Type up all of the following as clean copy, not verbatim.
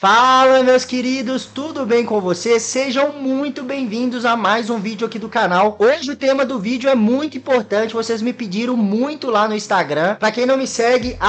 Fala, meus queridos, tudo bem com vocês? Sejam muito bem-vindos a mais um vídeo aqui do canal. Hoje o tema do vídeo é muito importante, vocês me pediram muito lá no Instagram. Para quem não me segue,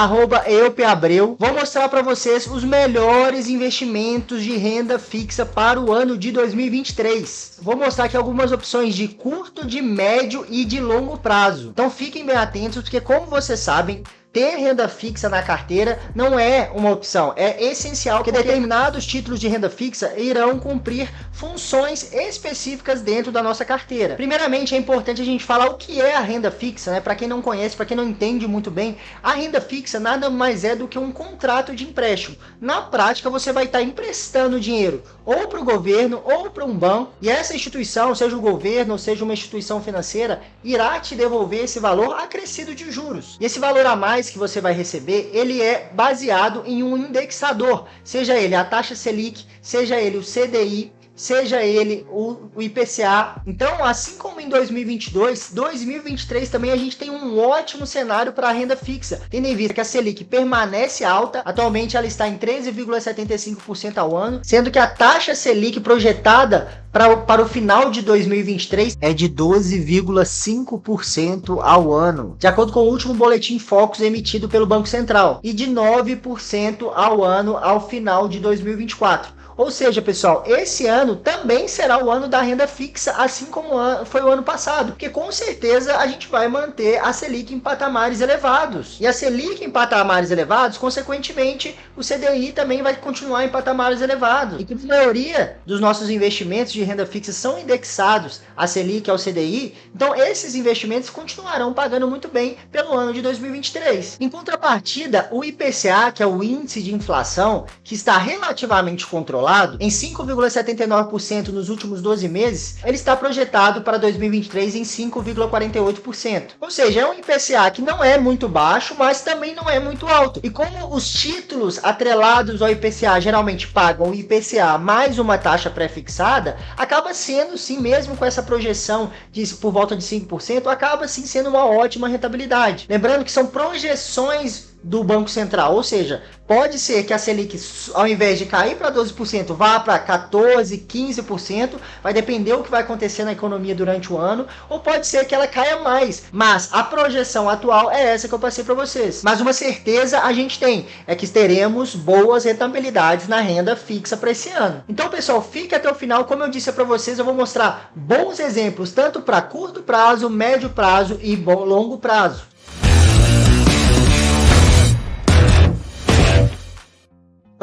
@eupabreu. Vou mostrar para vocês os melhores investimentos de renda fixa para o ano de 2023. Vou mostrar aqui algumas opções de curto, de médio e de longo prazo. Então fiquem bem atentos, porque como vocês sabem, ter renda fixa na carteira não é uma opção, é essencial que determinados títulos de renda fixa irão cumprir funções específicas dentro da nossa carteira. Primeiramente, é importante a gente falar o que é a renda fixa, né? Para quem não conhece, para quem não entende muito bem, a renda fixa nada mais é do que um contrato de empréstimo. Na prática, você vai estar emprestando dinheiro ou para o governo ou para um banco, e essa instituição, seja o governo ou seja uma instituição financeira, irá te devolver esse valor acrescido de juros. E esse valor a mais que você vai receber, ele é baseado em um indexador, seja ele a taxa Selic, seja ele o CDI, seja ele o IPCA. Então, assim como em 2022, 2023 também a gente tem um ótimo cenário para a renda fixa, tendo em vista que a Selic permanece alta, atualmente ela está em 13,75% ao ano, sendo que a taxa Selic projetada para o final de 2023 é de 12,5% ao ano, de acordo com o último boletim Focus emitido pelo Banco Central, e de 9% ao ano ao final de 2024. Ou seja, pessoal, esse ano também será o ano da renda fixa, assim como foi o ano passado, porque com certeza a gente vai manter a Selic em patamares elevados. E a Selic em patamares elevados, consequentemente, o CDI também vai continuar em patamares elevados. E como a maioria dos nossos investimentos de renda fixa são indexados à Selic, ao CDI, então esses investimentos continuarão pagando muito bem pelo ano de 2023. Em contrapartida, o IPCA, que é o índice de inflação, que está relativamente controlado, em 5,79% nos últimos 12 meses, ele está projetado para 2023 em 5,48%. Ou seja, é um IPCA que não é muito baixo, mas também não é muito alto. E como os títulos atrelados ao IPCA geralmente pagam o IPCA mais uma taxa pré-fixada, acaba sendo, sim, mesmo com essa projeção de por volta de 5%, acaba sim sendo uma ótima rentabilidade. Lembrando que são projeções do Banco Central, ou seja, pode ser que a Selic, ao invés de cair para 12%, vá para 14%, 15%, vai depender do que vai acontecer na economia durante o ano, ou pode ser que ela caia mais, mas a projeção atual é essa que eu passei para vocês. Mas uma certeza a gente tem, é que teremos boas rentabilidades na renda fixa para esse ano. Então, pessoal, fique até o final. Como eu disse para vocês, eu vou mostrar bons exemplos, tanto para curto prazo, médio prazo e longo prazo.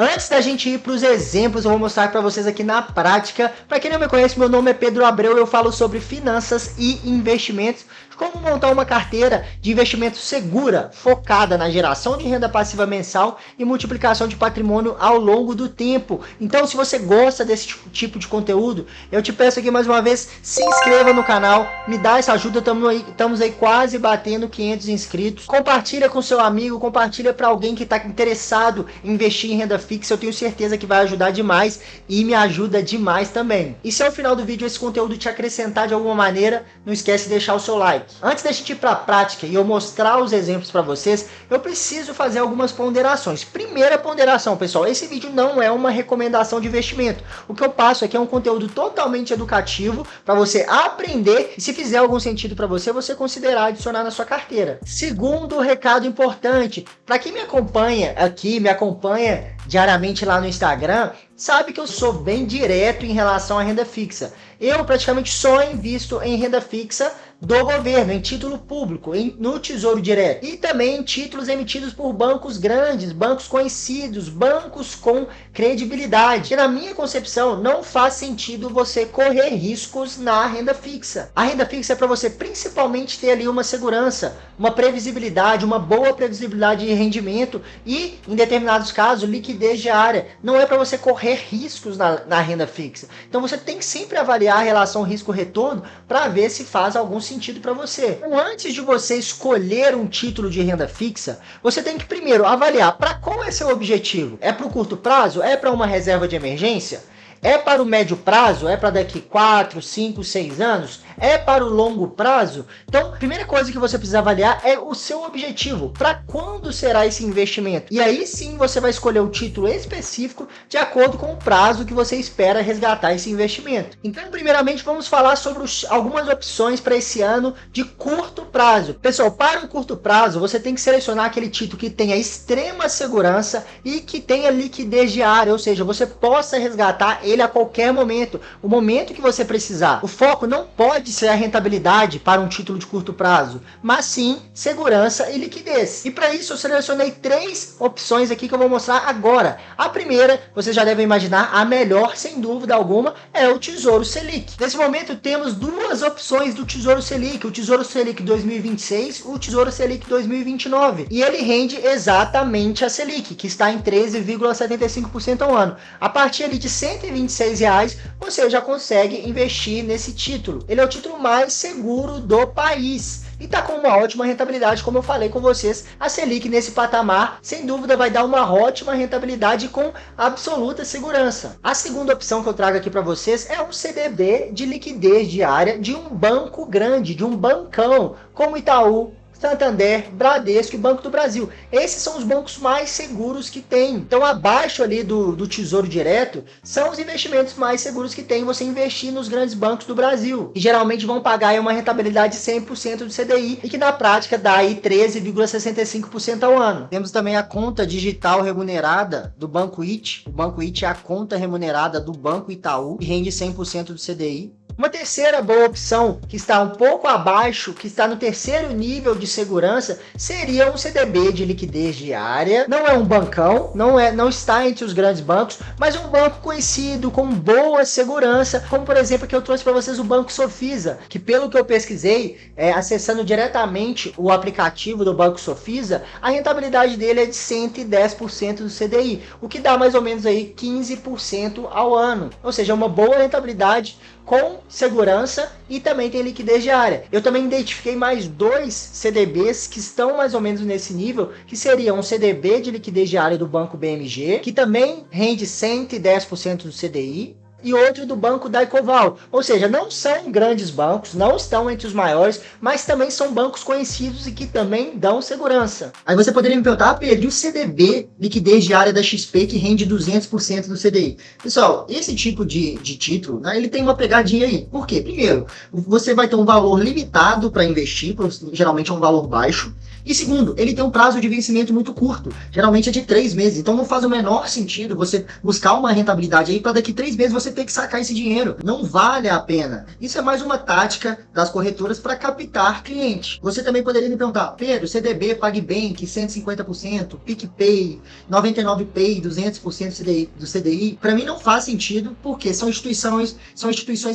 Antes da gente ir para os exemplos, eu vou mostrar para vocês aqui na prática. Para quem não me conhece, meu nome é Pedro Abreu, eu falo sobre finanças e investimentos, como montar uma carteira de investimento segura, focada na geração de renda passiva mensal e multiplicação de patrimônio ao longo do tempo. Então, se você gosta desse tipo de conteúdo, eu te peço aqui mais uma vez, se inscreva no canal, me dá essa ajuda, estamos aí quase batendo 500 inscritos. Compartilha com seu amigo, compartilha para alguém que está interessado em investir em renda fixa, eu tenho certeza que vai ajudar demais e me ajuda demais também. E se ao final do vídeo esse conteúdo te acrescentar de alguma maneira, não esquece de deixar o seu like. Antes da gente ir para a prática e eu mostrar os exemplos para vocês, eu preciso fazer algumas ponderações. Primeira ponderação, pessoal, esse vídeo não é uma recomendação de investimento. O que eu passo aqui é um conteúdo totalmente educativo para você aprender e, se fizer algum sentido para você, você considerar adicionar na sua carteira. Segundo recado importante, para quem me acompanha aqui, me acompanha diariamente lá no Instagram, sabe que eu sou bem direto em relação à renda fixa. Eu praticamente só invisto em renda fixa do governo, em título público, no Tesouro Direto, e também em títulos emitidos por bancos grandes, bancos conhecidos, bancos com credibilidade. E na minha concepção, não faz sentido você correr riscos na renda fixa. A renda fixa é para você principalmente ter ali uma segurança, uma previsibilidade, uma boa previsibilidade de rendimento e, em determinados casos, liquidez diária. Não é para você correr riscos na renda fixa. Então você tem que sempre avaliar a relação risco-retorno para ver se faz algum sentido para você. Então, antes de você escolher um título de renda fixa, você tem que primeiro avaliar para qual é seu objetivo. É para o curto prazo? É para uma reserva de emergência? É para o médio prazo? É para daqui 4, 5, 6 anos? É para o longo prazo? Então, a primeira coisa que você precisa avaliar é o seu objetivo. Para quando será esse investimento? E aí sim você vai escolher o título específico de acordo com o prazo que você espera resgatar esse investimento. Então, primeiramente, vamos falar sobre algumas opções para esse ano de curto prazo. Pessoal, para o curto prazo, você tem que selecionar aquele título que tenha extrema segurança e que tenha liquidez diária, ou seja, você possa resgatar ele a qualquer momento, o momento que você precisar. O foco não pode ser a rentabilidade para um título de curto prazo, mas sim segurança e liquidez. E para isso eu selecionei 3 opções aqui que eu vou mostrar agora. A primeira, vocês já devem imaginar, a melhor, sem dúvida alguma, é o Tesouro Selic. Nesse momento temos 2 opções do Tesouro Selic, o Tesouro Selic 2026 e o Tesouro Selic 2029. E ele rende exatamente a Selic, que está em 13,75% ao ano. A partir ali de R$ 126, você já consegue investir nesse título. Ele é o título mais seguro do país e está com uma ótima rentabilidade, como eu falei com vocês. A Selic nesse patamar, sem dúvida, vai dar uma ótima rentabilidade com absoluta segurança. A segunda opção que eu trago aqui para vocês é um CDB de liquidez diária de um banco grande, de um bancão, como Itaú, Santander, Bradesco e Banco do Brasil. Esses são os bancos mais seguros que tem. Então, abaixo ali do Tesouro Direto, são os investimentos mais seguros que tem você investir nos grandes bancos do Brasil. E geralmente vão pagar aí uma rentabilidade de 100% do CDI e que na prática dá aí 13,65% ao ano. Temos também a conta digital remunerada do Banco IT. O Banco IT é a conta remunerada do Banco Itaú e rende 100% do CDI. Uma terceira boa opção, que está um pouco abaixo, que está no terceiro nível de segurança, seria um CDB de liquidez diária. Não é um bancão, não está entre os grandes bancos, mas é um banco conhecido com boa segurança, como por exemplo que eu trouxe para vocês o Banco Sofisa, que pelo que eu pesquisei, acessando diretamente o aplicativo do Banco Sofisa, a rentabilidade dele é de 110% do CDI, o que dá mais ou menos aí 15% ao ano. Ou seja, uma boa rentabilidade com segurança e também tem liquidez diária. Eu também identifiquei mais 2 CDBs que estão mais ou menos nesse nível, que seriam um CDB de liquidez diária do Banco BMG, que também rende 110% do CDI, e outro do Banco Daicoval. Ou seja, não são grandes bancos, não estão entre os maiores, mas também são bancos conhecidos e que também dão segurança. Aí você poderia me perguntar, Pedro, e o CDB, liquidez diária da XP, que rende 200% do CDI? Pessoal, esse tipo de título, né, ele tem uma pegadinha aí. Por quê? Primeiro, você vai ter um valor limitado para investir, geralmente é um valor baixo. E segundo, ele tem um prazo de vencimento muito curto, geralmente é de 3 meses. Então não faz o menor sentido você buscar uma rentabilidade aí para daqui 3 meses você ter que sacar esse dinheiro. Não vale a pena. Isso é mais uma tática das corretoras para captar cliente. Você também poderia me perguntar, Pedro, CDB, PagBank, 150%, PicPay, 99Pay, 200% do CDI. Para mim não faz sentido, porque são instituições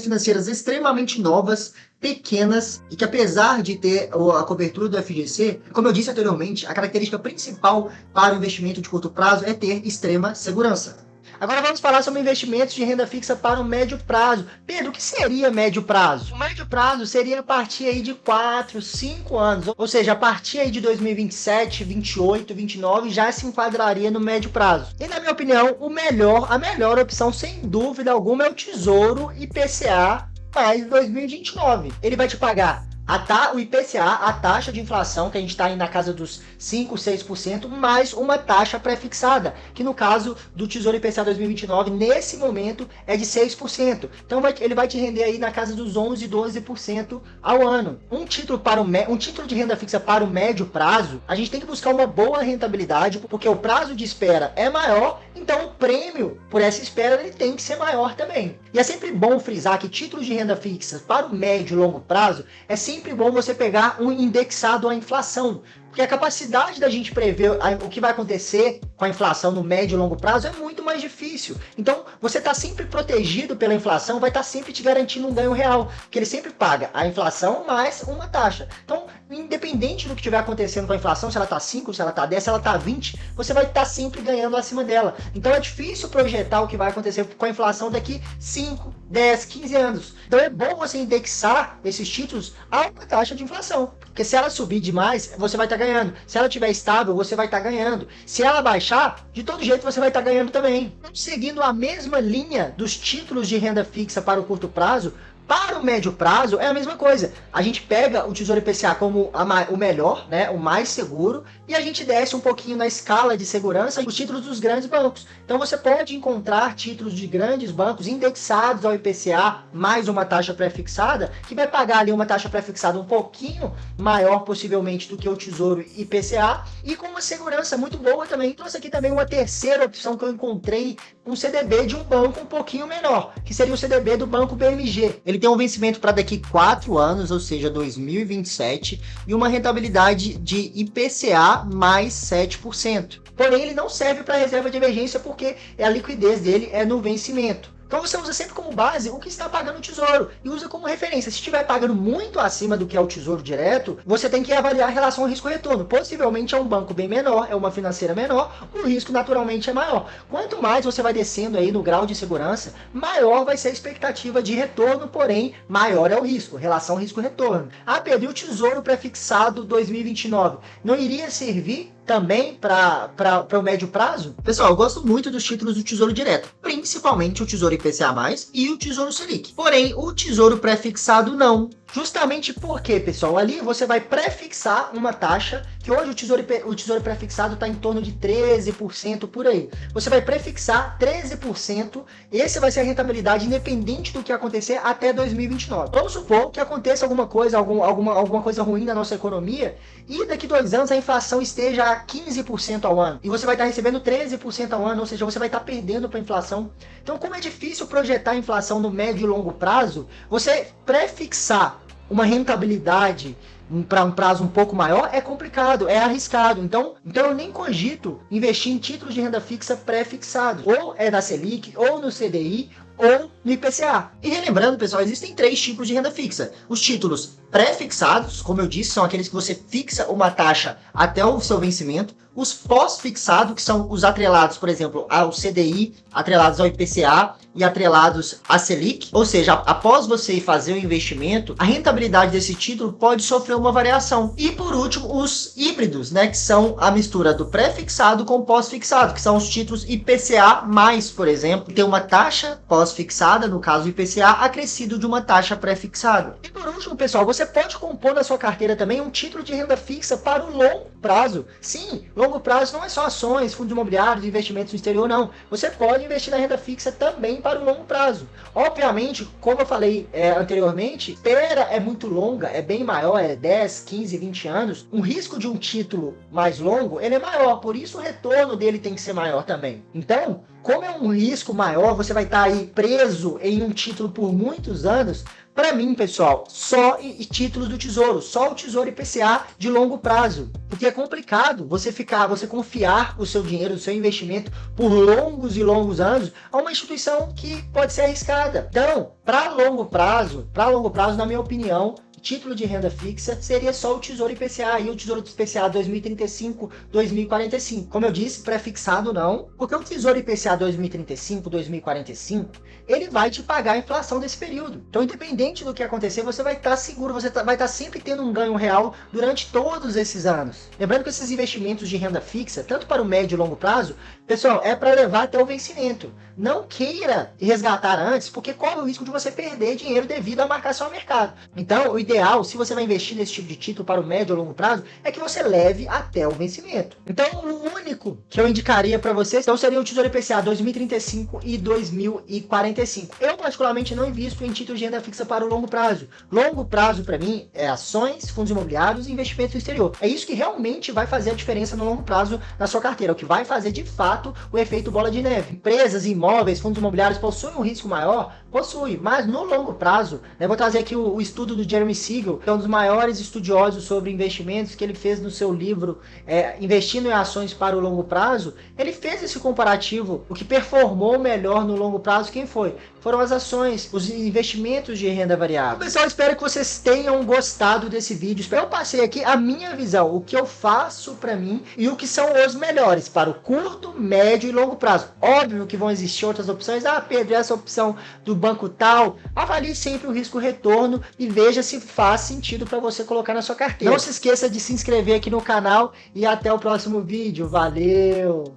financeiras extremamente novas, pequenas, e que apesar de ter a cobertura do FGC, como eu disse anteriormente, a característica principal para o investimento de curto prazo é ter extrema segurança. Agora vamos falar sobre investimentos de renda fixa para o médio prazo. Pedro, o que seria médio prazo? O médio prazo seria a partir aí de 4, 5 anos, ou seja, a partir aí de 2027, 28, 29 já se enquadraria no médio prazo. E na minha opinião, a melhor opção sem dúvida alguma é o Tesouro IPCA mais 2029. Ele vai te pagar o IPCA, a taxa de inflação, que a gente está aí na casa dos 5, 6%, mais uma taxa pré-fixada, que no caso do Tesouro IPCA 2029, nesse momento, é de 6%. Então ele vai te render aí na casa dos 11, 12% ao ano. Um título de renda fixa para o médio prazo, a gente tem que buscar uma boa rentabilidade, porque o prazo de espera é maior, então o prêmio por essa espera ele tem que ser maior também. E é sempre bom frisar que títulos de renda fixa para o médio e longo prazo é sempre bom você pegar um indexado à inflação, porque a capacidade da gente prever o que vai acontecer com a inflação no médio e longo prazo é muito mais difícil. Então, você está sempre protegido pela inflação, vai estar sempre te garantindo um ganho real, que ele sempre paga a inflação mais uma taxa. Então, independente do que estiver acontecendo com a inflação, se ela está 5, se ela está 10, se ela está 20, você vai estar sempre ganhando acima dela. Então, é difícil projetar o que vai acontecer com a inflação daqui 5, 10, 15 anos. Então, é bom você indexar esses títulos a uma taxa de inflação, porque se ela subir demais, você vai estar ganhando. Se ela estiver estável, você vai estar ganhando. Se ela baixar, de todo jeito você vai estar ganhando também. Seguindo a mesma linha dos títulos de renda fixa para o curto prazo, para o médio prazo é a mesma coisa. A gente pega o Tesouro IPCA como o melhor, né, o mais seguro, e a gente desce um pouquinho na escala de segurança os títulos dos grandes bancos. Então você pode encontrar títulos de grandes bancos indexados ao IPCA mais uma taxa pré-fixada, que vai pagar ali uma taxa pré-fixada um pouquinho maior possivelmente do que o Tesouro IPCA, e com uma segurança muito boa também. Trouxe aqui também uma terceira opção que eu encontrei, um CDB de um banco um pouquinho menor, que seria o CDB do Banco BMG. Ele tem um vencimento para daqui 4 anos, ou seja, 2027, e uma rentabilidade de IPCA mais 7%. Porém, ele não serve para reserva de emergência porque a liquidez dele é no vencimento. Então você usa sempre como base o que está pagando o Tesouro e usa como referência. Se estiver pagando muito acima do que é o Tesouro Direto, você tem que avaliar a relação risco-retorno. Possivelmente é um banco bem menor, é uma financeira menor, o risco naturalmente é maior. Quanto mais você vai descendo aí no grau de segurança, maior vai ser a expectativa de retorno, porém maior é o risco, relação risco-retorno. Ah, Pedro, e o Tesouro pré-fixado 2029 não iria servir também para o médio prazo? Pessoal, eu gosto muito dos títulos do Tesouro Direto, principalmente o Tesouro IPCA+, e o Tesouro Selic. Porém, o Tesouro pré-fixado não. Justamente porque, pessoal, ali você vai pré-fixar uma taxa, que hoje o tesouro pré-fixado está em torno de 13% por aí. Você vai pré-fixar 13%, esse vai ser a rentabilidade independente do que acontecer até 2029. Vamos supor que aconteça alguma coisa, alguma coisa ruim na nossa economia, e daqui 2 anos a inflação esteja a 15% ao ano, e você vai estar recebendo 13% ao ano, ou seja, você vai estar perdendo para a inflação. Então, como é difícil projetar a inflação no médio e longo prazo, você pré-fixar uma rentabilidade para um prazo um pouco maior é complicado, é arriscado. Então eu nem cogito investir em títulos de renda fixa pré-fixados. Ou é na Selic, ou no CDI, ou no IPCA. E relembrando, pessoal, existem 3 tipos de renda fixa. Os títulos pré-fixados, como eu disse, são aqueles que você fixa uma taxa até o seu vencimento. Os pós-fixados, que são os atrelados, por exemplo, ao CDI, atrelados ao IPCA e atrelados à Selic. Ou seja, após você fazer o investimento, a rentabilidade desse título pode sofrer uma variação. E por último, os híbridos, né, que são a mistura do pré-fixado com o pós-fixado, que são os títulos IPCA+, por exemplo, tem uma taxa pós-fixada, no caso o IPCA, acrescido de uma taxa pré-fixada. E por último, pessoal, você pode compor na sua carteira também um título de renda fixa para o longo prazo. Sim, longo prazo não é só ações, fundos imobiliários, investimentos no exterior, não. Você pode investir na renda fixa também para o longo prazo. Obviamente, como eu falei anteriormente, a espera é muito longa, é bem maior, é 10, 15, 20 anos. O risco de um título mais longo, ele é maior, por isso o retorno dele tem que ser maior também. Então, como é um risco maior, você vai estar aí preso em um título por muitos anos. Para mim, pessoal, só títulos do Tesouro, só o Tesouro IPCA de longo prazo. Porque é complicado você confiar o seu dinheiro, o seu investimento por longos e longos anos a uma instituição que pode ser arriscada. Então, para longo prazo, na minha opinião, título de renda fixa seria só o Tesouro IPCA e o Tesouro IPCA 2035, 2045. Como eu disse, pré-fixado não, porque o Tesouro IPCA 2035, 2045, ele vai te pagar a inflação desse período. Então, independente do que acontecer, você vai estar seguro, vai estar sempre tendo um ganho real durante todos esses anos. Lembrando que esses investimentos de renda fixa, tanto para o médio e longo prazo, pessoal, é para levar até o vencimento. Não queira resgatar antes, porque corre o risco de você perder dinheiro devido à marcação ao mercado. Então, o ideal, se você vai investir nesse tipo de título para o médio ou longo prazo, é que você leve até o vencimento. Então, o único que eu indicaria para vocês então, seria o Tesouro IPCA 2035 e 2045. Eu, particularmente, não invisto em títulos de renda fixa para o longo prazo. Longo prazo, para mim, é ações, fundos imobiliários e investimentos no exterior. É isso que realmente vai fazer a diferença no longo prazo na sua carteira, o que vai fazer, de fato, o efeito bola de neve. Empresas, imóveis, fundos imobiliários possuem um risco maior? Possui, mas no longo prazo, né, vou trazer aqui o estudo do Jeremy Siegel, que é um dos maiores estudiosos sobre investimentos, que ele fez no seu livro Investindo em Ações para o Longo Prazo. Ele fez esse comparativo, o que performou melhor no longo prazo, quem foi? Foram as ações, os investimentos de renda variável. Pessoal, espero que vocês tenham gostado desse vídeo. Eu passei aqui a minha visão, o que eu faço para mim e o que são os melhores para o curto, médio e longo prazo. Óbvio que vão existir outras opções. Ah, Pedro, essa opção do banco tal. Avalie sempre o risco-retorno e veja se faz sentido para você colocar na sua carteira. Não se esqueça de se inscrever aqui no canal e até o próximo vídeo. Valeu!